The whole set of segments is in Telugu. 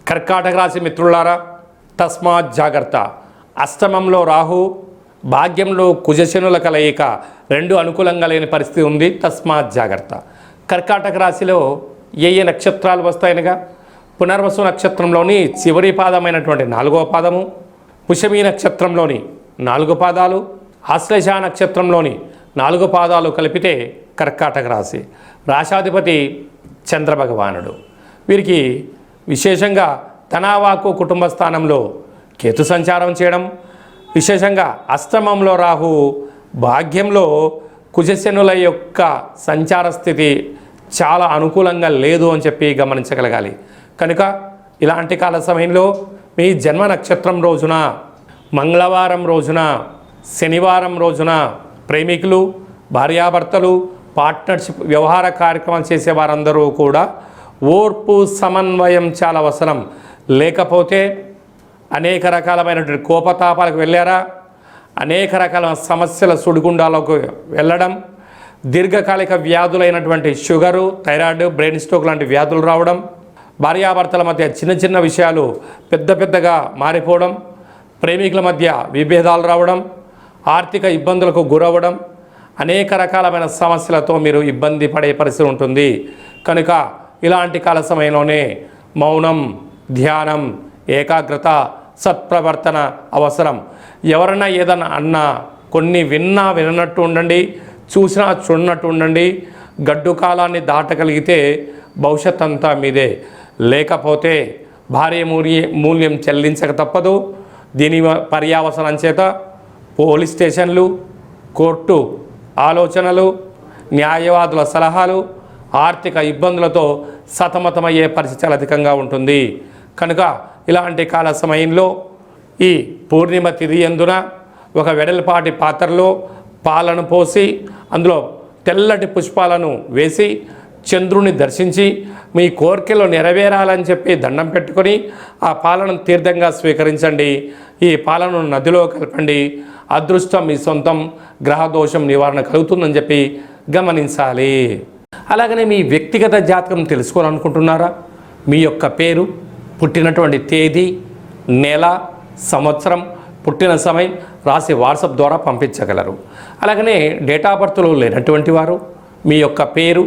కర్కాటక రాశి మిత్రులారా, తస్మాత్ జాగ్రత్త. అష్టమంలో రాహు, భాగ్యంలో కుజశనుల కలయిక రెండు అనుకూలంగా లేని పరిస్థితి ఉంది. తస్మాత్ జాగ్రత్త. కర్కాటక రాశిలో ఏ నక్షత్రాలు వస్తాయనగా పునర్వసు నక్షత్రంలోని చివరి పాదమైనటువంటి 4వ పాదము, పుష్యమి నక్షత్రంలోని 4 పాదాలు, ఆశ్లేష నక్షత్రంలోని 4 పాదాలు కలిపితే కర్కాటక రాశి. రాశాధిపతి చంద్రభగవానుడు. వీరికి విశేషంగా తనావాకు కుటుంబ స్థానంలో కేతు సంచారం చేయడం, విశేషంగా అష్టమంలో రాహు, భాగ్యంలో కుజశనుల యొక్క సంచార స్థితి చాలా అనుకూలంగా లేదు అని చెప్పి గమనించగలగాలి. కనుక ఇలాంటి కాల సమయంలో మీ జన్మ నక్షత్రం రోజున, మంగళవారం రోజున, శనివారం రోజున ప్రేమికులు, భార్యాభర్తలు, పార్ట్నర్షిప్ వ్యవహార కార్యక్రమాలు చేసే వారందరూ కూడా ఓర్పు, సమన్వయం చాలా అవసరం. లేకపోతే అనేక రకాలమైనటువంటి కోపతాపాలకు వెళ్ళారా, అనేక రకాల సమస్యల సుడిగుండాలకు వెళ్ళడం, దీర్ఘకాలిక వ్యాధులైనటువంటి షుగరు, థైరాయిడ్, బ్రెయిన్ స్ట్రోక్ లాంటి వ్యాధులు రావడం, భార్యాభర్తల మధ్య చిన్న చిన్న విషయాలు పెద్ద పెద్దగా మారిపోవడం, ప్రేమికుల మధ్య విభేదాలు రావడం, ఆర్థిక ఇబ్బందులకు గురవ్వడం, అనేక రకాలమైన సమస్యలతో మీరు ఇబ్బంది పడే పరిస్థితి ఉంటుంది. కనుక ఇలాంటి కాల సమయంలోనే మౌనం, ధ్యానం, ఏకాగ్రత, సత్ప్రవర్తన అవసరం. ఎవరైనా ఏదన్నా అన్నా కొన్ని విన్నా వినట్టు ఉండండి, చూసినా చూడనట్టు ఉండండి. గడ్డు కాలాన్ని దాటగలిగితే భవిష్యత్ అంతా మీదే. లేకపోతే భారీ మూల్యం చెల్లించక తప్పదు. దీని పర్యావసనం చేత పోలీస్ స్టేషన్లు, కోర్టు ఆలోచనలు, న్యాయవాదుల సలహాలు, ఆర్థిక ఇబ్బందులతో సతమతమయ్యే పరిస్థితి చాలా అధికంగా ఉంటుంది. కనుక ఇలాంటి కాల సమయంలో ఈ పూర్ణిమ తిథి యందున ఒక వెడల్పాటి పాత్రలో పాలను పోసి అందులో తెల్లటి పుష్పాలను వేసి చంద్రుని దర్శించి మీ కోరికలు నెరవేరాలని చెప్పి దండం పెట్టుకొని ఆ పాలను తీర్థంగా స్వీకరించండి. ఈ పాలను నదిలో కలపండి. అదృష్టం మీ సొంతం, గ్రహదోషం నివారణ కలుగుతుందని చెప్పి గమనించాలి. అలాగనే మీ వ్యక్తిగత జాతకం తెలుసుకోవాలనుకుంటున్నారా? మీ యొక్క పేరు, పుట్టినటువంటి తేదీ, నెల, సంవత్సరం, పుట్టిన సమయం రాసి వాట్సాప్ ద్వారా పంపించగలరు. అలాగనే డేట్ ఆఫ్ బర్త్లో లేనటువంటి వారు మీ యొక్క పేరు,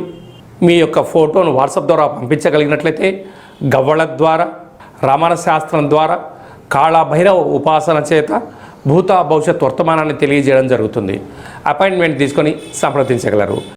మీ యొక్క ఫోటోను వాట్సాప్ ద్వారా పంపించగలిగినట్లయితే గవ్వళ ద్వారా, రమణ శాస్త్రం ద్వారా, కాళభైరవ ఉపాసన చేత భూత భవిష్యత్ వర్తమానాన్ని తెలియజేయడం జరుగుతుంది. అపాయింట్మెంట్ తీసుకొని సంప్రదించగలరు.